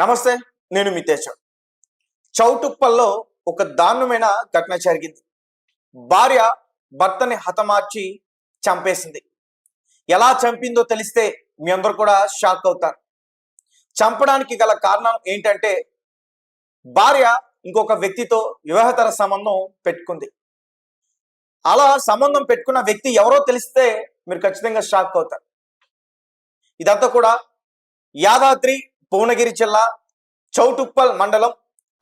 నమస్తే. నేను మితేష్. చౌటుప్పల్లో ఒక దారుణమైన ఘటన జరిగింది. భార్య భర్తని హతమార్చి చంపేసింది. ఎలా చంపిందో తెలిస్తే మీ అందరూ కూడా షాక్ అవుతారు. చంపడానికి గల కారణం ఏంటంటే భార్య ఇంకొక వ్యక్తితో వివాహేతర సంబంధం పెట్టుకుంది. అలా సంబంధం పెట్టుకున్న వ్యక్తి ఎవరో తెలిస్తే మీరు ఖచ్చితంగా షాక్ అవుతారు. ఇదంతా కూడా యాదాద్రి భువనగిరి జిల్లా చౌటుప్పల్ మండలం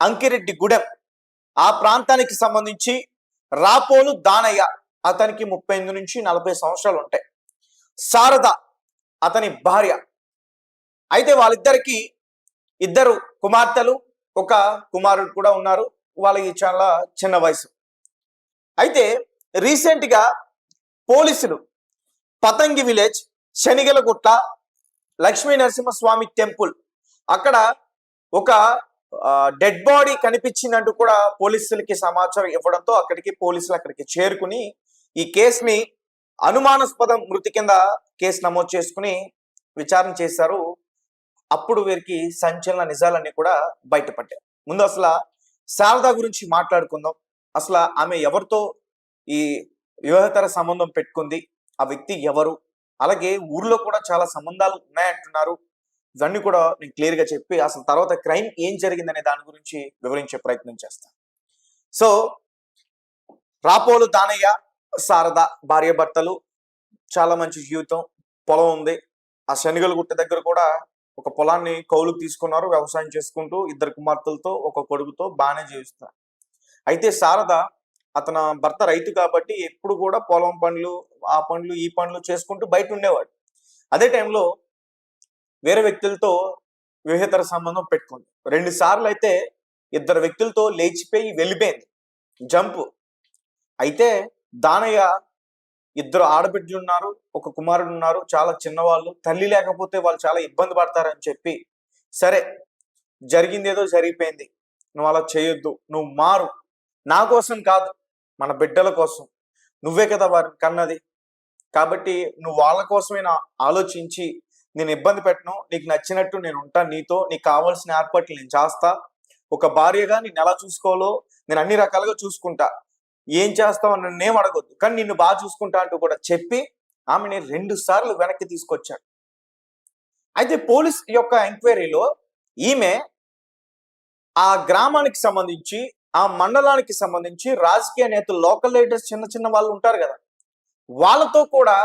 అంకిరెడ్డిగూడెం ఆ ప్రాంతానికి సంబంధించి రాపోలు దానయ్య, అతనికి 38 నుంచి 40 సంవత్సరాలు ఉంటాయి. శారద అతని భార్య. అయితే వాళ్ళిద్దరికి ఇద్దరు కుమార్తెలు, ఒక కుమారుడు కూడా ఉన్నారు. వాళ్ళకి చాలా చిన్న వయసు. అయితే రీసెంట్ గా పోలీసులు పతంగి విలేజ్, శనిగలగుట్ట, లక్ష్మీ నరసింహస్వామి టెంపుల్ అక్కడ ఒక డెడ్ బాడీ కనిపించిందంటూ కూడా పోలీసులకి సమాచారం ఇవ్వడంతో పోలీసులు చేరుకుని ఈ కేసుని అనుమానాస్పద మృతి కింద కేసు నమోదు చేసుకుని విచారణ చేశారు. అప్పుడు వీరికి సంచలన నిజాలన్నీ కూడా బయటపడ్డాయి. ముందు అసలు శారద గురించి మాట్లాడుకుందాం. అసలు ఆమె ఎవరితో ఈ వివాహేతర సంబంధం పెట్టుకుంది, ఆ వ్యక్తి ఎవరు, అలాగే ఊర్లో కూడా చాలా సంబంధాలు ఉన్నాయంటున్నారు. ఇవన్నీ కూడా నేను క్లియర్ గా చెప్పి అసలు తర్వాత క్రైమ్ ఏం జరిగిందనే దాని గురించి వివరించే ప్రయత్నం చేస్తాను. సో రాపోలు దానయ్య, శారద భార్యాభర్తలు, చాలా మంచి జీవితం, పొలం ఉంది. ఆ శనిగలగుట్ట దగ్గర కూడా ఒక పొలాన్ని కౌలుకు తీసుకున్నారు. వ్యవసాయం చేసుకుంటూ ఇద్దరు కుమార్తెలతో ఒక కొడుకుతో బాగానే జీవిస్తున్నారు. అయితే శారద అతని భర్త రైతు కాబట్టి ఎప్పుడు కూడా పొలం పనులు, ఆ పనులు, ఈ పనులు చేసుకుంటూ బయట ఉండేవాడు. అదే టైంలో వేరే వ్యక్తులతో వివాహేతర సంబంధం పెట్టుకుంది. 2 సార్లు అయితే ఇద్దరు వ్యక్తులతో లేచిపోయి వెళ్ళిపోయింది, జంపు. అయితే దానయ్య ఇద్దరు ఆడబిడ్డలు ఉన్నారు, ఒక కుమారుడు ఉన్నారు, చాలా చిన్నవాళ్ళు. తల్లి లేకపోతే వాళ్ళు చాలా ఇబ్బంది పడతారని చెప్పి, సరే జరిగింది ఏదో జరిగిపోయింది, నువ్వు అలా చేయొద్దు, నువ్వు మారు, నా కోసం కాదు మన బిడ్డల కోసం, నువ్వే కదా వారిని కన్నది, కాబట్టి నువ్వు వాళ్ళ కోసమైనా ఆలోచించి, నేను ఇబ్బంది పెట్టను, నీకు నచ్చినట్టు నేను ఉంటాను, నీతో నీకు కావాల్సిన ఏర్పాట్లు నేను చేస్తా, ఒక భార్యగా నిన్ను ఎలా చూసుకోవాలో నేను అన్ని రకాలుగా చూసుకుంటా, ఏం చేస్తావు నన్ను ఏం అడగొద్దు, కానీ నిన్ను బాగా చూసుకుంటా అంటూ కూడా చెప్పి ఆమెని 2 సార్లు వెనక్కి తీసుకొచ్చాడు. అయితే పోలీస్ యొక్క ఎంక్వైరీలో ఈమె ఆ గ్రామానికి సంబంధించి, ఆ మండలానికి సంబంధించి రాజకీయ నేతలు, లోకల్ లీడర్స్, చిన్న చిన్న వాళ్ళు ఉంటారు కదా, వాళ్ళతో కూడా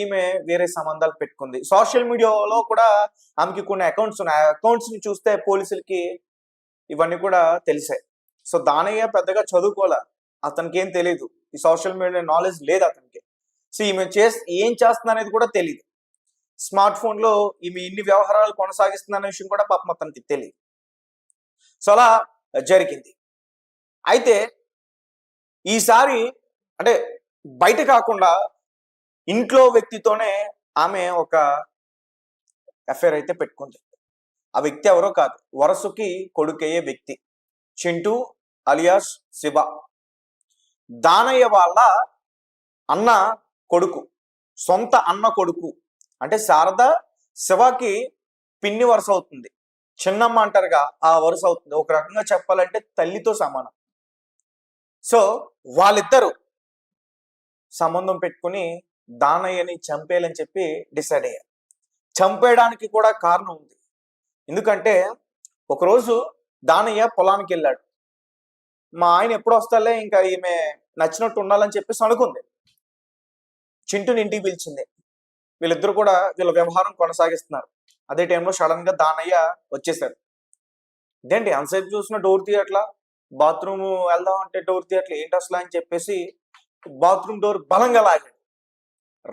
ఈమె వేరే సంబంధాలు పెట్టుకుంది. సోషల్ మీడియాలో కూడా ఆమెకి కొన్ని అకౌంట్స్ ఉన్నాయి. ఆ అకౌంట్స్ ని చూస్తే పోలీసులకి ఇవన్నీ కూడా తెలిసాయి. సో దానయ్య పెద్దగా చదువుకోలే, అతనికి ఏం తెలియదు, ఈ సోషల్ మీడియా నాలెడ్జ్ లేదు అతనికి. సో ఈమె ఏం చేస్తుంది అనేది కూడా తెలియదు. స్మార్ట్ ఫోన్ లో ఈమె ఇన్ని వ్యవహారాలు కొనసాగిస్తుందనే విషయం కూడా పాపం అతనికి తెలియదు. సో అలా జరిగింది. అయితే ఈసారి అంటే బయట కాకుండా ఇంట్లో వ్యక్తితోనే ఆమె ఒక అఫైర్ అయితే పెట్టుకుంది. ఆ వ్యక్తి ఎవరో కాదు, వరసుకి కొడుకయ్యే వ్యక్తి చింటూ అలియాస్ శివ. దానయ్య వాళ్ళ అన్న కొడుకు, సొంత అన్న కొడుకు. అంటే శారద శివకి పిన్ని వరుస అవుతుంది, చిన్నమ్మ అంటారుగా ఆ వరుస అవుతుంది. ఒక రకంగా చెప్పాలంటే తల్లితో సమానం. సో వాళ్ళిద్దరు సంబంధం పెట్టుకుని దానయ్యని చంపేయాలని చెప్పి డిసైడ్ అయ్యారు. చంపేయడానికి కూడా కారణం ఉంది. ఎందుకంటే ఒకరోజు దానయ్య పొలానికి వెళ్ళాడు. మా ఆయన ఎప్పుడు వస్తాలే, ఇంకా ఈమె నచ్చినట్టు ఉండాలని చెప్పేసి అనుకుంది. చింటూని ఇంటికి పిలిచింది. వీళ్ళిద్దరు కూడా వీళ్ళ వ్యవహారం కొనసాగిస్తున్నారు. అదే టైంలో సడన్ గా దానయ్య వచ్చేసాడు. ఇదేంటి అంతసేపు చూసిన డోర్ తీయట్లా, బాత్రూమ్ వెళ్దాం అంటే డోర్ తీయట్లా, ఏంటి అసలు అని చెప్పేసి బాత్రూమ్ డోర్ బలంగా లాగాడు.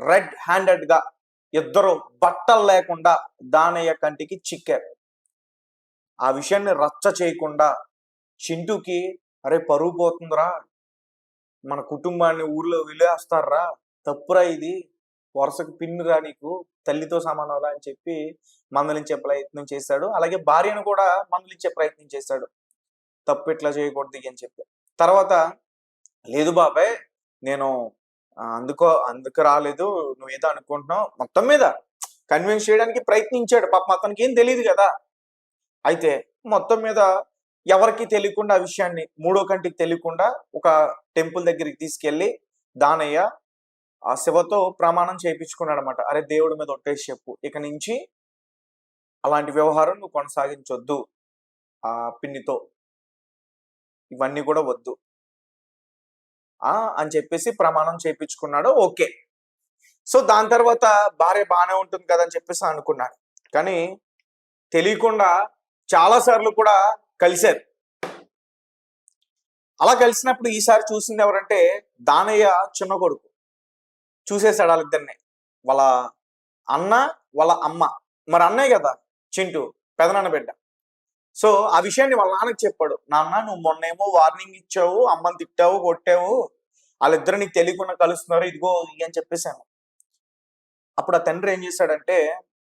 రెడ్ హ్యాండెడ్ గా ఇద్దరు బట్టలు లేకుండా దానయ్య కంటికి చిక్కారు. ఆ విషయాన్ని రచ్చ చేయకుండా చింటూకి, అరే పరువు పోతుందిరా, మన కుటుంబాన్ని ఊర్లో విలేస్తారా, తప్పురా, ఇది వరుసకు పిన్నురా, నీకు తల్లితో సమానంరా అని చెప్పి మందలించే ప్రయత్నం చేశాడు. అలాగే భార్యను కూడా మందలించే ప్రయత్నం చేశాడు, తప్పు ఇట్లా చేయకూడదు అని చెప్పి. తర్వాత లేదు బాబాయ్, నేను అందుకు రాలేదు, నువ్వు ఏదో అనుకుంటున్నావు, మొత్తం మీద కన్విన్స్ చేయడానికి ప్రయత్నించాడు. పాపం అతనికి ఏం తెలియదు కదా. అయితే మొత్తం మీద ఎవరికి తెలియకుండా ఆ విషయాన్ని మూడో కంటికి తెలియకుండా ఒక టెంపుల్ దగ్గరికి తీసుకెళ్లి దానయ్య ఆ శివతో ప్రమాణం చేయించుకున్నాడు అనమాట. అరే దేవుడి మీద ఒట్టేసి చెప్పు, ఇక నుంచి అలాంటి వ్యవహారం నువ్వు కొనసాగించొద్దు, ఆ పిన్నితో ఇవన్నీ కూడా వద్దు అని చెప్పేసి ప్రమాణం చేయించుకున్నాడు. ఓకే. సో దాని తర్వాత భార్య బాగానే ఉంటుంది కదా అని చెప్పేసి అనుకున్నాడు. కానీ తెలియకుండా చాలా సార్లు కూడా కలిశారు. అలా కలిసినప్పుడు ఈసారి చూసింది ఎవరంటే దానయ్య చిన్న కొడుకు. చూసేశాడు వాళ్ళిద్దరిని, వాళ్ళ అన్న వాళ్ళ అమ్మ. మరి అన్నయ్య కదా చింటూ, పెదనాన్న బిడ్డ. సో ఆ విషయాన్ని వాళ్ళ నాన్నకి చెప్పాడు. నాన్న, నువ్వు మొన్నేమో వార్నింగ్ ఇచ్చావు, అమ్మని తిట్టావు, కొట్టావు, వాళ్ళిద్దరు నీకు తెలియకుండా కలుస్తున్నారు, ఇదిగో అని చెప్పేశాను. అప్పుడు ఆ తండ్రి ఏం చేశాడంటే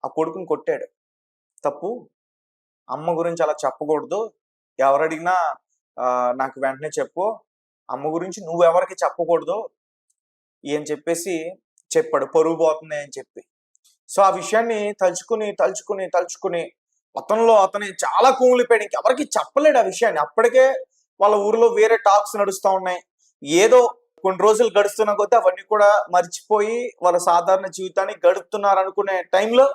ఆ కొడుకుని కొట్టాడు. తప్పు, అమ్మ గురించి అలా చెప్పకూడదు, ఎవరు అడిగినా నాకు వెంటనే చెప్పు, అమ్మ గురించి నువ్వెవరికి చెప్పకూడదు అని చెప్పేసి చెప్పాడు, పరువు పోతుంది అని చెప్పి. సో ఆ విషయాన్ని తలుచుకుని తలుచుకుని తలుచుకుని అతనే చాలా కుమిలిపోయాడు. ఇంకెవరికి చెప్పలేడు ఆ విషయాన్ని. అప్పటికే వాళ్ళ ఊరిలో వేరే టాక్స్ నడుస్తూ ఉన్నాయి. ఏదో కొన్ని రోజులు గడుస్తున్న కొద్దీ అవన్నీ కూడా మర్చిపోయి వాళ్ళ సాధారణ జీవితాన్ని గడుపుతున్నారు అనుకునే టైంలో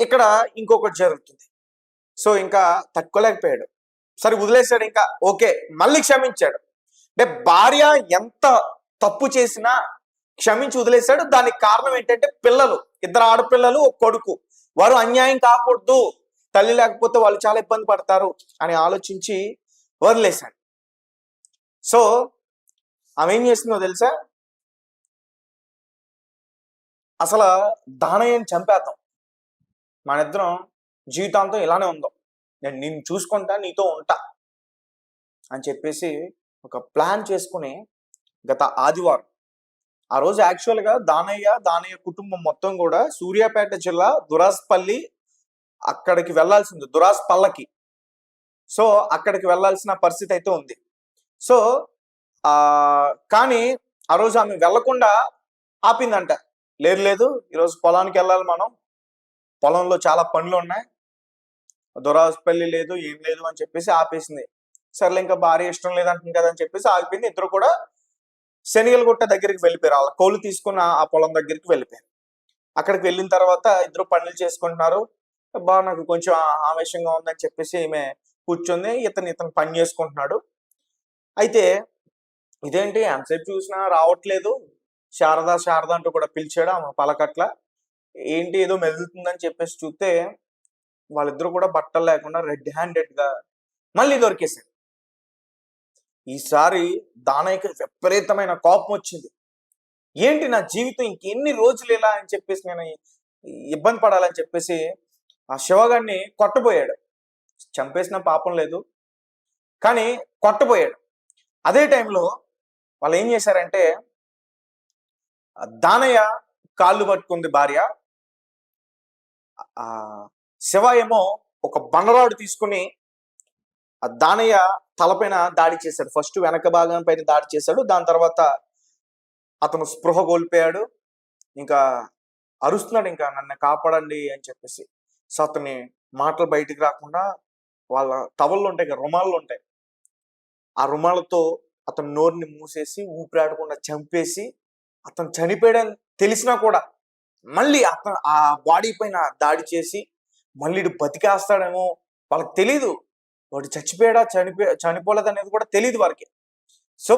ఇక్కడ ఇంకొకటి జరుగుతుంది. సో ఇంకా తట్టుకోలేకపోయాడు. సరే వదిలేశాడు. ఇంకా ఓకే, మళ్ళీ క్షమించాడు. అంటే భార్య ఎంత తప్పు చేసినా క్షమించి వదిలేశాడు. దానికి కారణం ఏంటంటే పిల్లలు, ఇద్దరు ఆడపిల్లలు, ఒక కొడుకు. వారు అన్యాయం కాకూడదు, తల్లి లేకపోతే వాళ్ళు చాలా ఇబ్బంది పడతారు అని ఆలోచించి వదిలేశాడు. సో ఆమె ఏం చేస్తుందో తెలుసా, అసలు దానయ్యని చంపేద్దాం, మన ఇద్దరం జీవితాంతం ఇలానే ఉందాం, నేను నిన్ను చూసుకుంటా, నీతో ఉంటా అని చెప్పేసి ఒక ప్లాన్ చేసుకుని గత ఆదివారం, ఆ రోజు యాక్చువల్గా దానయ్య కుటుంబం మొత్తం కూడా సూర్యాపేట జిల్లా దురాస్పల్లి అక్కడికి వెళ్లాల్సింది, దురాస్పల్లకి. సో అక్కడికి వెళ్లాల్సిన పరిస్థితి అయితే ఉంది. సో కానీ ఆ రోజు ఆమె వెళ్లకుండా ఆపిందంట. లేదు, ఈరోజు పొలానికి వెళ్ళాలి, మనం పొలంలో చాలా పనులు ఉన్నాయి, దురాస్పల్లి లేదు, ఏం లేదు అని చెప్పేసి ఆపేసింది. సర్లే, ఇంకా భార్య ఇష్టం లేదంటుంది కదా అని చెప్పేసి ఆగిపోయింది. ఇద్దరు కూడా శనిగలగుట్ట దగ్గరికి వెళ్ళిపోయారు. వాళ్ళ కోళ్ళు తీసుకున్న ఆ పొలం దగ్గరికి వెళ్ళిపోయారు. అక్కడికి వెళ్ళిన తర్వాత ఇద్దరు పనులు చేసుకుంటున్నారు. నాకు కొంచెం ఆవేశంగా ఉందని చెప్పేసి ఈమె కూర్చుంది, ఇతను పని చేసుకుంటున్నాడు. అయితే ఇదేంటి ఎంతసేపు చూసినా రావట్లేదు, శారదా అంటూ కూడా పిలిచాడు ఆమె పలకట్ల, ఏంటి ఏదో మెదులుతుందని చెప్పేసి చూస్తే వాళ్ళిద్దరు కూడా బట్టలు లేకుండా రెడ్ హ్యాండెడ్ గా మళ్ళీ దొరికేశారు. ఈసారి దానయ్యకి విపరీతమైన కోపం వచ్చింది. ఏంటి నా జీవితం ఇంకెన్ని రోజులు ఇలా అని చెప్పేసి నేను ఇబ్బంది పడాలని చెప్పేసి ఆ శివగాడిని కొట్టబోయాడు. చంపేసిన పాపం లేదు, కానీ కొట్టబోయాడు. అదే టైంలో వాళ్ళు ఏం చేశారంటే దానయ్య కాళ్ళు పట్టుకుంది భార్య, శివ ఏమో ఒక బండరాడు తీసుకుని ఆ దానయ్య తలపైన దాడి చేశాడు. ఫస్ట్ వెనక భాగం పైన దాడి చేశాడు. దాని తర్వాత అతను స్పృహ కోల్పోయాడు. ఇంకా అరుస్తున్నాడు, ఇంకా నన్ను కాపాడండి అని చెప్పేసి. సో అతని మాటలు బయటికి రాకుండా వాళ్ళ టవళ్ళు ఉంటాయి కదా, రుమాళ్ళు ఉంటాయి, ఆ రుమాలతో అతను నోరుని మూసేసి ఊపిరాడకుండా చంపేసి అతను చనిపోయాడని తెలిసినా కూడా మళ్ళీ అతను ఆ బాడీ పైన దాడి చేసి మళ్ళీ బతికేస్తాడేమో, వాళ్ళకి తెలీదు వాడు చచ్చిపోయాడా చనిపోలేదు అనేది కూడా తెలియదు వారికి. సో